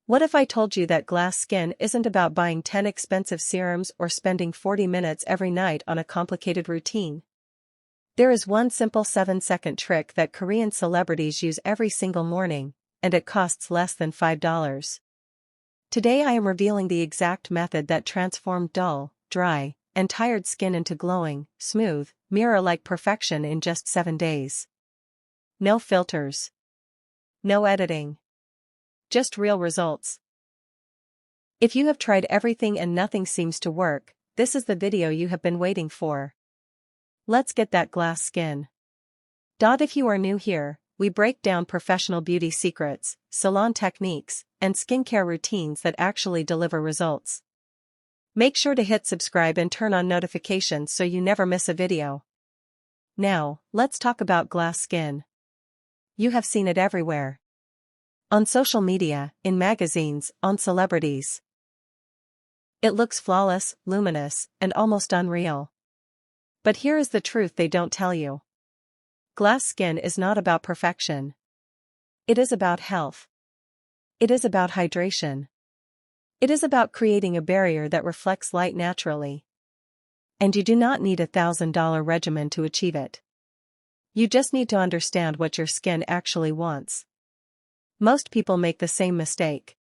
What if I told you that glass skin isn't about buying 10 expensive serums or spending 40 minutes every night on a complicated routine? There is one simple 7-second trick that Korean celebrities use every single morning, and it costs less than $5. Today I am revealing the exact method that transformed dull, dry, and tired skin into glowing, smooth, mirror-like perfection in just 7 days. No filters. No editing. Just real results. If you have tried everything and nothing seems to work, this is the video you have been waiting for. Let's get that glass skin. If you are new here, we break down professional beauty secrets, salon techniques, and skincare routines that actually deliver results. Make sure to hit subscribe and turn on notifications so you never miss a video. Now, let's talk about glass skin. You have seen it everywhere. On social media, in magazines, on celebrities. It looks flawless, luminous, and almost unreal. But here is the truth they don't tell you. Glass skin is not about perfection. It is about health. It is about hydration. It is about creating a barrier that reflects light naturally. And you do not need a $1,000 regimen to achieve it. You just need to understand what your skin actually wants. Most people make the same mistake.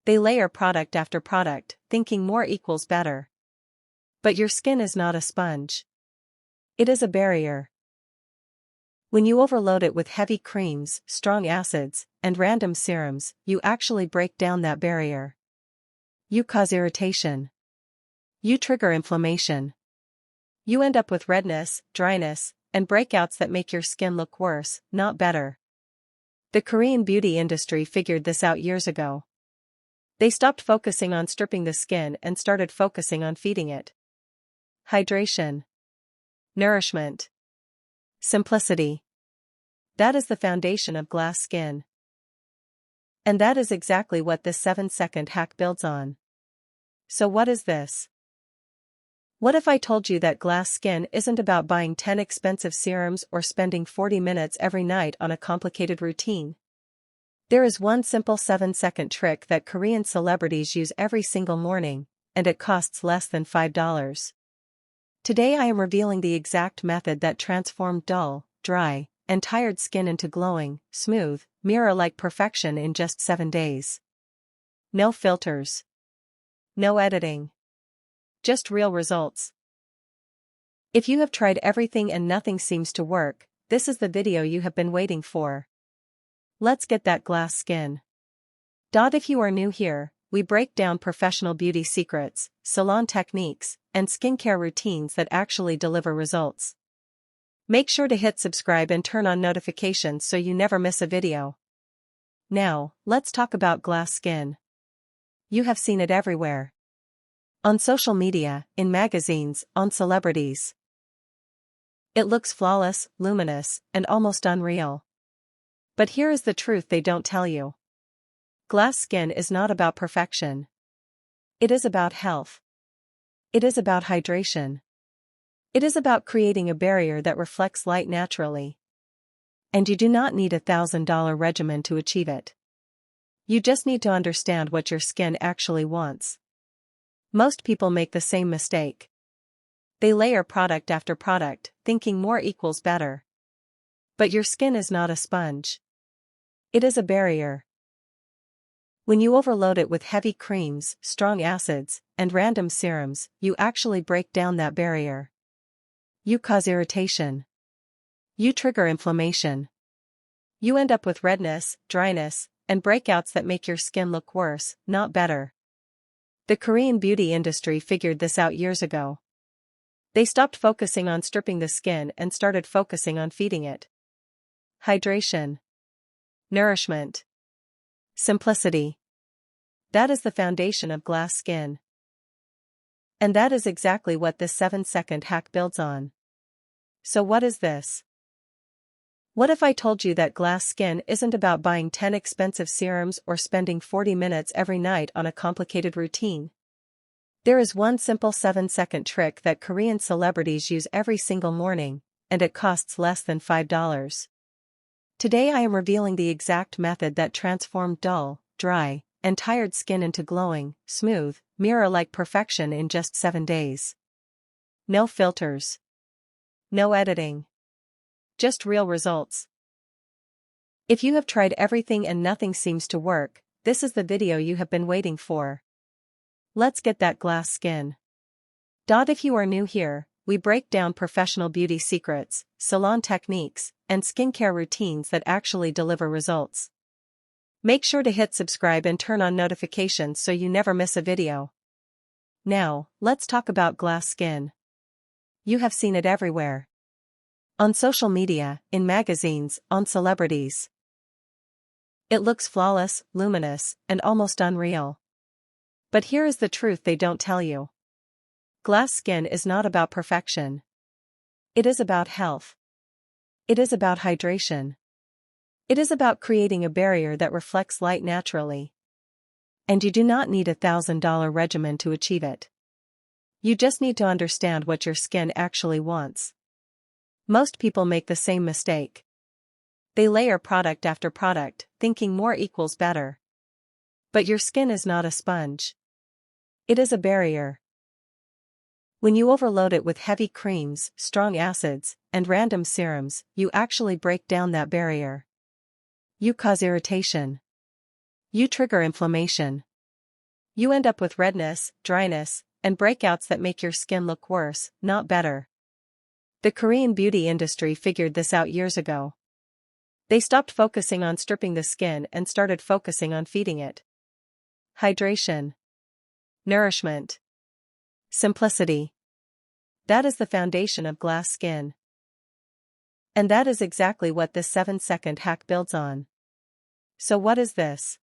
They layer product after product, thinking more equals better. But your skin is not a sponge. It is a barrier. When you overload it with heavy creams, strong acids, and random serums, you actually break down that barrier. You cause irritation. You trigger inflammation. You end up with redness, dryness, and breakouts that make your skin look worse, not better. The Korean beauty industry figured this out years ago. They stopped focusing on stripping the skin and started focusing on feeding it. Hydration. Nourishment. Simplicity. That is the foundation of glass skin. And that is exactly what this 7-second hack builds on. So what is this? What if I told you that glass skin isn't about buying 10 expensive serums or spending 40 minutes every night on a complicated routine? There is one simple 7-second trick that Korean celebrities use every single morning, and it costs less than $5. Today I am revealing the exact method that transformed dull, dry, and tired skin into glowing, smooth, mirror-like perfection in just 7 days. No filters. No editing. Just real results. If you have tried everything and nothing seems to work, this is the video you have been waiting for. Let's get that glass skin. If you are new here, we break down professional beauty secrets, salon techniques, and skincare routines that actually deliver results. Make sure to hit subscribe and turn on notifications so you never miss a video. Now, let's talk about glass skin. You have seen it everywhere. On social media, in magazines, on celebrities. It looks flawless, luminous, and almost unreal. But here is the truth they don't tell you. Glass skin is not about perfection. It is about health. It is about hydration. It is about creating a barrier that reflects light naturally. And you do not need a $1,000 regimen to achieve it. You just need to understand what your skin actually wants. Most people make the same mistake. They layer product after product, thinking more equals better. But your skin is not a sponge. It is a barrier. When you overload it with heavy creams, strong acids, and random serums, you actually break down that barrier. You cause irritation. You trigger inflammation. You end up with redness, dryness, and breakouts that make your skin look worse, not better. The Korean beauty industry figured this out years ago. They stopped focusing on stripping the skin and started focusing on feeding it. Hydration. Nourishment. Simplicity. That is the foundation of glass skin. And that is exactly what this 7-second hack builds on. So what is this? What if I told you that glass skin isn't about buying 10 expensive serums or spending 40 minutes every night on a complicated routine? There is one simple 7-second trick that Korean celebrities use every single morning, and it costs less than $5. Today I am revealing the exact method that transformed dull, dry, and tired skin into glowing, smooth, mirror-like perfection in just 7 days. No filters. No editing. Just real results. If you have tried everything and nothing seems to work, this is the video you have been waiting for. Let's get that glass skin. If you are new here, we break down professional beauty secrets, salon techniques, and skincare routines that actually deliver results. Make sure to hit subscribe and turn on notifications so you never miss a video. Now, let's talk about glass skin. You have seen it everywhere. On social media, in magazines, on celebrities. It looks flawless, luminous, and almost unreal. But here is the truth they don't tell you. Glass skin is not about perfection. It is about health. It is about hydration. It is about creating a barrier that reflects light naturally. And you do not need a $1,000 regimen to achieve it. You just need to understand what your skin actually wants. Most people make the same mistake. They layer product after product, thinking more equals better. But your skin is not a sponge. It is a barrier. When you overload it with heavy creams, strong acids, and random serums, you actually break down that barrier. You cause irritation. You trigger inflammation. You end up with redness, dryness, and breakouts that make your skin look worse, not better. The Korean beauty industry figured this out years ago. They stopped focusing on stripping the skin and started focusing on feeding it. Hydration. Nourishment. Simplicity. That is the foundation of glass skin. And that is exactly what this 7-second hack builds on. So what is this?